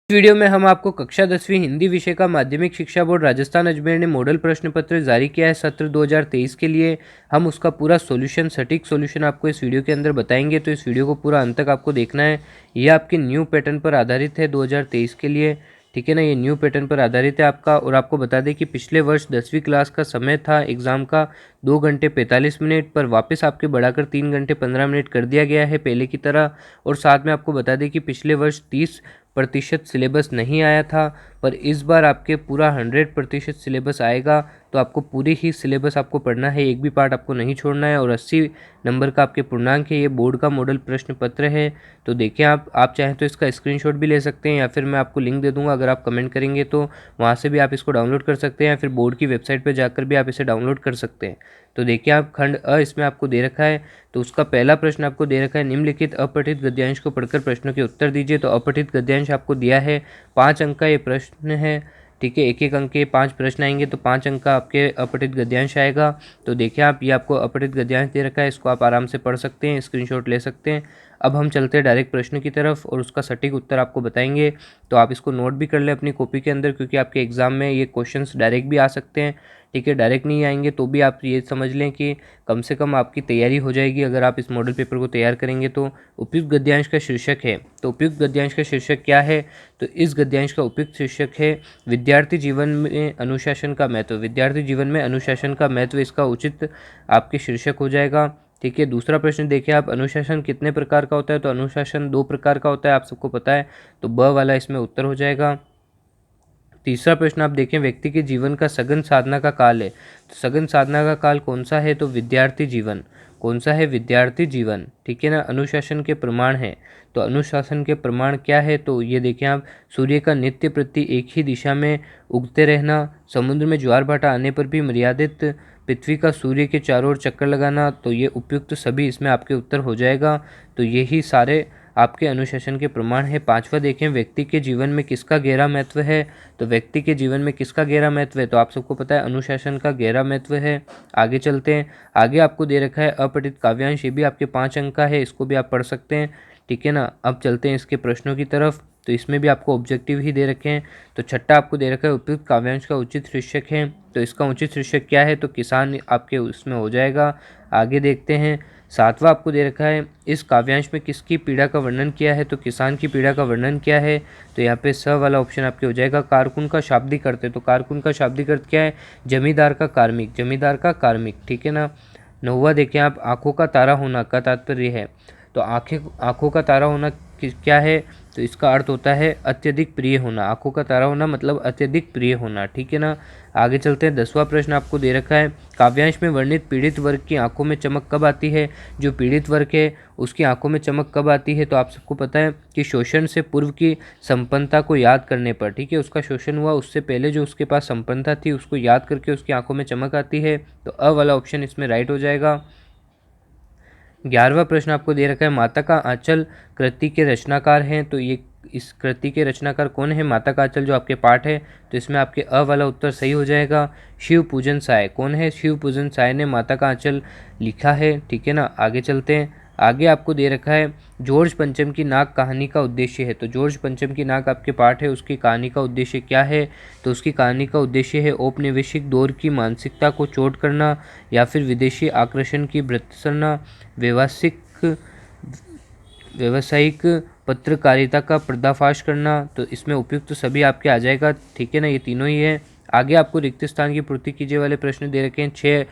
इस वीडियो में हम आपको कक्षा 10वीं हिंदी विषय का माध्यमिक शिक्षा बोर्ड राजस्थान अजमेर ने मॉडल प्रश्न पत्र जारी किया है सत्र 2023 के लिए। हम उसका पूरा सॉल्यूशन, सटीक सॉल्यूशन आपको इस वीडियो के अंदर बताएंगे, तो इस वीडियो को पूरा अंत तक आपको देखना है। यह आपके न्यू पैटर्न पर आधारित है 2023 के लिए, ठीक है ना। ये न्यू पैटर्न पर आधारित है आपका। और आपको बता दें कि पिछले वर्ष 10वीं क्लास का समय था एग्ज़ाम का 2 घंटे 45 मिनट, पर वापस आपके बढ़ाकर 3 घंटे 15 मिनट कर दिया गया है पहले की तरह। और साथ में आपको बता दें कि पिछले वर्ष 30% सिलेबस नहीं आया था, पर इस बार आपके पूरा 100% सिलेबस आएगा। तो आपको पूरी ही सिलेबस आपको पढ़ना है, एक भी पार्ट आपको नहीं छोड़ना है। और 80 नंबर का आपके पूर्णांक है। ये बोर्ड का मॉडल प्रश्न पत्र है। तो देखिए, आप चाहें तो इसका स्क्रीनशॉट भी ले सकते हैं, या फिर मैं आपको लिंक दे दूंगा, अगर आप कमेंट करेंगे तो वहाँ से भी आप इसको डाउनलोड कर सकते हैं, या फिर बोर्ड की वेबसाइट पर जाकर भी आप इसे डाउनलोड कर सकते हैं। तो देखिए, आप खंड अ इसमें आपको दे रखा है। तो उसका पहला प्रश्न आपको दे रखा है, निम्नलिखित अपठित गद्यांश को पढ़कर प्रश्नों के उत्तर दीजिए। तो अपठित गद्यांश आपको दिया है 5 अंक का ये प्रश्न है, ठीक है। एक एक अंक के 5 प्रश्न आएंगे, तो 5 अंक का आपके अपठित गद्यांश आएगा। तो देखिए, आप ये आपको अपठित गद्यांश दे रखा है, इसको आप आराम से पढ़ सकते हैं, स्क्रीनशॉट ले सकते हैं। अब हम चलते हैं डायरेक्ट प्रश्न की तरफ और उसका सटीक उत्तर आपको बताएंगे। तो आप इसको नोट भी कर लें अपनी कॉपी के अंदर, क्योंकि आपके एग्जाम में ये क्वेश्चंस डायरेक्ट भी आ सकते हैं, ठीक है। डायरेक्ट नहीं आएंगे तो भी आप ये समझ लें कि कम से कम आपकी तैयारी हो जाएगी अगर आप इस मॉडल पेपर को तैयार करेंगे तो। उपयुक्त गद्यांश का शीर्षक है, तो उपयुक्त गद्यांश का शीर्षक क्या है? तो इस गद्यांश का उपयुक्त शीर्षक है विद्यार्थी जीवन में अनुशासन का महत्व। विद्यार्थी जीवन में अनुशासन का महत्व इसका उचित आपके शीर्षक हो जाएगा, ठीक है। दूसरा प्रश्न देखिए आप, अनुशासन कितने प्रकार का होता है? तो अनुशासन 2 प्रकार का होता है, आप सबको पता है। तो ब वाला इसमें उत्तर हो जाएगा। तीसरा प्रश्न आप देखें, व्यक्ति के जीवन का सघन साधना का काल है। तो सघन साधना का काल कौन सा है? तो विद्यार्थी जीवन। कौन सा है? विद्यार्थी जीवन, ठीक है ना। अनुशासन के प्रमाण है, तो अनुशासन के प्रमाण क्या है? तो ये देखें आप, सूर्य का नित्य प्रति एक ही दिशा में उगते रहना, समुद्र में ज्वार भाटा आने पर भी मर्यादित, पृथ्वी का सूर्य के चारों ओर चक्कर लगाना। तो ये उपयुक्त सभी इसमें आपके उत्तर हो जाएगा। तो यही सारे आपके अनुशासन के प्रमाण है। पांचवा देखें, व्यक्ति के जीवन में किसका गहरा महत्व है? तो व्यक्ति के जीवन में किसका गहरा महत्व है? तो आप सबको पता है अनुशासन का गहरा महत्व है। आगे चलते हैं, आगे आपको दे रखा है अपठित काव्यांश, ये भी आपके 5 अंक का है, इसको भी आप पढ़ सकते हैं, ठीक है ना। अब चलते हैं इसके प्रश्नों की तरफ। तो इसमें भी आपको ऑब्जेक्टिव ही दे रखे हैं। तो छठा आपको दे रखा है, उपयुक्त काव्यांश का उचित शीर्षक है। तो इसका उचित शीर्षक क्या है? तो किसान आपके उसमें हो जाएगा। आगे देखते हैं, सातवां आपको दे रखा है, इस काव्यांश में किसकी पीड़ा का वर्णन किया है? तो किसान की पीड़ा का वर्णन किया है। तो यहाँ पे स वाला ऑप्शन आपके हो जाएगा। कारकुन का शाब्दिक अर्थ है, तो कारकुन का शाब्दिक अर्थ क्या है? जमींदार का कार्मिक, जमींदार का कार्मिक, ठीक है ना। नौवा देखें आप, आंखों का तारा होना का तात्पर्य है। तो आंखों का तारा होना क्या है? तो इसका अर्थ होता है अत्यधिक प्रिय होना। आंखों का तारा होना मतलब अत्यधिक प्रिय होना, ठीक है ना। आगे चलते हैं, 10वां प्रश्न आपको दे रखा है, काव्यांश में वर्णित पीड़ित वर्ग की आंखों में चमक कब आती है? जो पीड़ित वर्ग है उसकी आंखों में चमक कब आती है? तो आप सबको पता है कि शोषण से पूर्व की संपन्नता को याद करने पर, ठीक है। उसका शोषण हुआ, उससे पहले जो उसके पास संपन्नता थी उसको याद करके उसकी आंखों में चमक आती है। तो अ वाला ऑप्शन इसमें राइट हो जाएगा। 11वां प्रश्न आपको दे रखा है, माता का आंचल कृति के रचनाकार हैं। तो ये इस कृति के रचनाकार कौन है? माता का आंचल जो आपके पाठ है। तो इसमें आपके अ वाला उत्तर सही हो जाएगा। शिव पूजन साय, कौन है? शिव पूजन साय ने माता का आंचल लिखा है, ठीक है ना। आगे चलते हैं, आगे आपको दे रखा है, जॉर्ज पंचम की नाक कहानी का उद्देश्य है। तो जॉर्ज पंचम की नाक आपके पाठ है, उसकी कहानी का उद्देश्य क्या है? तो उसकी कहानी का उद्देश्य है औपनिवेशिक दौर की मानसिकता को चोट करना, या फिर विदेशी आकर्षण की भर्त्सना, व्यावसायिक पत्रकारिता का पर्दाफाश करना। तो इसमें उपयुक्त तो सभी आपके आ जाएगा, ठीक है ना। ये तीनों ही है। आगे आपको रिक्त स्थान की पूर्ति कीजिए वाले प्रश्न दे रखे हैं। 6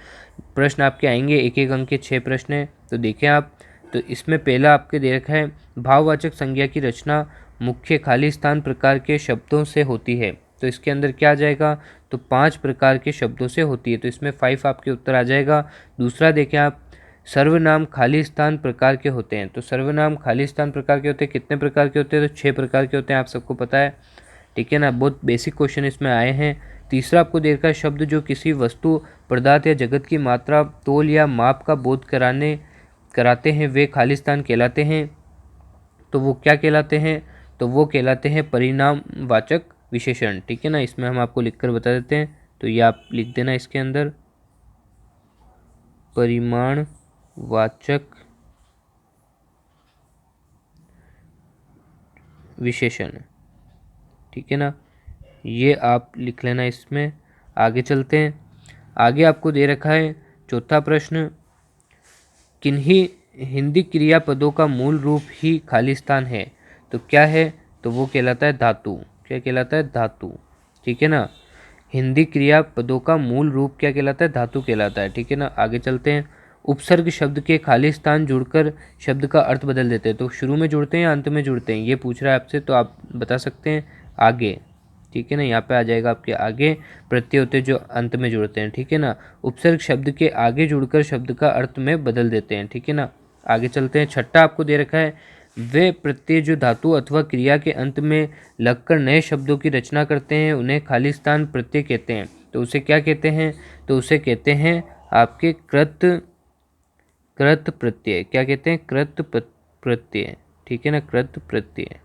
प्रश्न आपके आएंगे, एक एक अंक के 6 प्रश्न हैं। तो देखें आप, तो इसमें पहला आपके दे रखा है, भाववाचक संज्ञा की रचना मुख्य खाली स्थान प्रकार के शब्दों से होती है। तो इसके अंदर क्या आ जाएगा? तो 5 प्रकार के शब्दों से होती है। तो इसमें 5 आपके उत्तर आ जाएगा। दूसरा देखें आप, सर्वनाम खाली स्थान प्रकार के होते हैं। तो सर्वनाम खाली स्थान प्रकार के होते हैं, कितने प्रकार के होते हैं? तो 6 प्रकार के होते हैं, आप सबको पता है, ठीक है ना। बहुत बेसिक क्वेश्चन इसमें आए हैं। तीसरा आपको दे रखा है, शब्द जो किसी वस्तु, पदार्थ या जगत की मात्रा, तोल या माप का बोध कराते हैं वे खाली स्थान कहलाते हैं। तो वो क्या कहलाते हैं? तो वो कहलाते हैं परिणामवाचक विशेषण, ठीक है ना। इसमें हम आपको लिखकर बता देते हैं, तो ये आप लिख देना इसके अंदर, परिमाणवाचक विशेषण, ठीक है ना, ये आप लिख लेना इसमें। आगे चलते हैं। आगे आपको दे रखा है चौथा प्रश्न, किन्हीं हिंदी क्रियापदों का मूल रूप ही खालिस्तान है, तो क्या है, तो वो कहलाता है धातु। क्या कहलाता है? धातु। ठीक है ना, हिंदी क्रियापदों का मूल रूप क्या कहलाता है? धातु कहलाता है। ठीक है ना, आगे चलते हैं। उपसर्ग शब्द के खालिस्तान जुड़कर शब्द का अर्थ बदल देते हैं, तो शुरू में जुड़ते हैं या अंत में जुड़ते हैं, ये पूछ रहा है आपसे, तो आप बता सकते हैं आगे। ठीक है ना, यहाँ पे आ जाएगा आपके आगे प्रत्यय होते हैं जो अंत में जुड़ते हैं। ठीक है ना, उपसर्ग शब्द के आगे जुड़कर शब्द का अर्थ में बदल देते हैं। ठीक है ना, आगे चलते हैं। छठा आपको दे रखा है, वे प्रत्यय जो धातु अथवा क्रिया के अंत में लगकर नए शब्दों की रचना करते हैं उन्हें खालिस्तान प्रत्यय कहते हैं, तो उसे क्या कहते हैं? तो उसे कहते हैं आपके कृत प्रत्यय। क्या कहते हैं? कृत प्रत्यय। ठीक है ना, कृत प्रत्यय,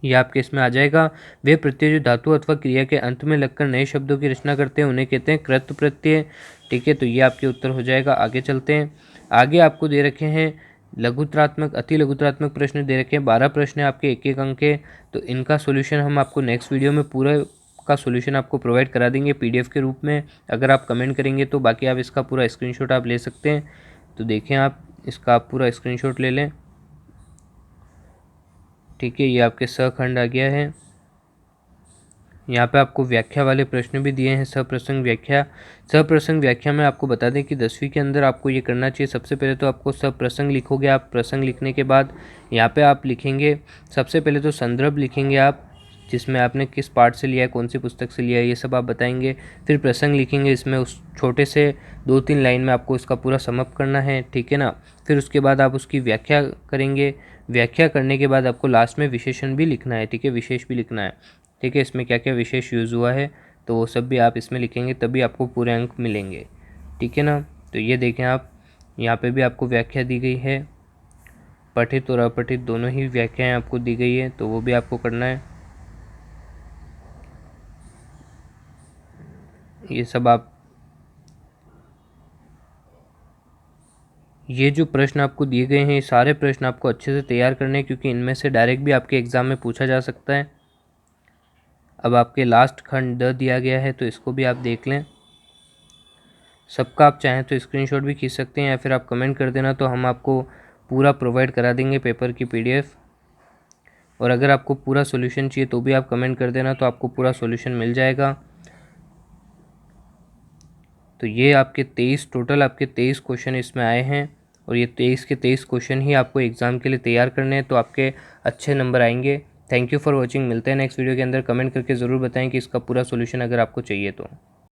ये आपके इसमें आ जाएगा। वे प्रत्यय जो धातु अथवा क्रिया के अंत में लगकर नए शब्दों की रचना करते हैं उन्हें कहते हैं कृत प्रत्यय। ठीक है, तो ये आपके उत्तर हो जाएगा। आगे चलते हैं। आगे आपको दे रखे हैं लघुत्रात्मक, अति लघुत्रात्मक प्रश्न दे रखे हैं। 12 प्रश्न है आपके 1-1 अंक के, तो इनका सोल्यूशन हम आपको नेक्स्ट वीडियो में पूरा का सोल्यूशन आपको प्रोवाइड करा देंगे PDF के रूप में, अगर आप कमेंट करेंगे तो। बाकी आप इसका पूरा स्क्रीनशॉट आप ले सकते हैं, तो देखें आप इसका आप पूरा स्क्रीनशॉट ले लें। ठीक है, ये आपके सखंड आ गया है। यहाँ पे आपको व्याख्या वाले प्रश्न भी दिए हैं, सप्रसंग व्याख्या। सप्रसंग व्याख्या में आपको बता दें कि 10वीं के अंदर आपको ये करना चाहिए। सबसे पहले तो आपको सप्रसंग लिखोगे आप, प्रसंग लिखने के बाद यहाँ पे आप लिखेंगे, सबसे पहले तो संदर्भ लिखेंगे आप, जिसमें आपने किस पार्ट से लिया है, कौन सी पुस्तक से लिया है, ये सब आप बताएंगे। फिर प्रसंग लिखेंगे, इसमें उस छोटे से 2-3 लाइन में आपको इसका पूरा समअप करना है। ठीक है ना, फिर उसके बाद आप उसकी व्याख्या करेंगे। व्याख्या करने के बाद आपको लास्ट में विशेषण भी लिखना है। ठीक है, विशेष भी लिखना है। ठीक है, इसमें क्या क्या विशेष यूज़ हुआ है तो वो सब भी आप इसमें लिखेंगे, तभी आपको पूरे अंक मिलेंगे। ठीक है ना, तो ये देखें आप, यहाँ पे भी आपको व्याख्या दी गई है, पठित और अपठित दोनों ही व्याख्याएं आपको दी गई है, तो वो भी आपको करना है। ये सब आप, ये जो प्रश्न आपको दिए गए हैं, ये सारे प्रश्न आपको अच्छे से तैयार करने हैं, क्योंकि इनमें से डायरेक्ट भी आपके एग्ज़ाम में पूछा जा सकता है। अब आपके लास्ट खंड द दिया गया है, तो इसको भी आप देख लें। सबका आप चाहें तो स्क्रीनशॉट भी खींच सकते हैं, या फिर आप कमेंट कर देना, तो हम आपको पूरा प्रोवाइड करा देंगे पेपर की PDF। और अगर आपको पूरा सॉल्यूशन चाहिए तो भी आप कमेंट कर देना, तो आपको पूरा सॉल्यूशन मिल जाएगा। तो ये आपके 23 टोटल आपके 23 क्वेश्चन इसमें आए हैं, और ये 23 के 23 क्वेश्चन ही आपको एग्ज़ाम के लिए तैयार करने हैं, तो आपके अच्छे नंबर आएंगे। Thank you for watching. मिलते हैं नेक्स्ट वीडियो के अंदर। कमेंट करके ज़रूर बताएं कि इसका पूरा सॉल्यूशन अगर आपको चाहिए तो।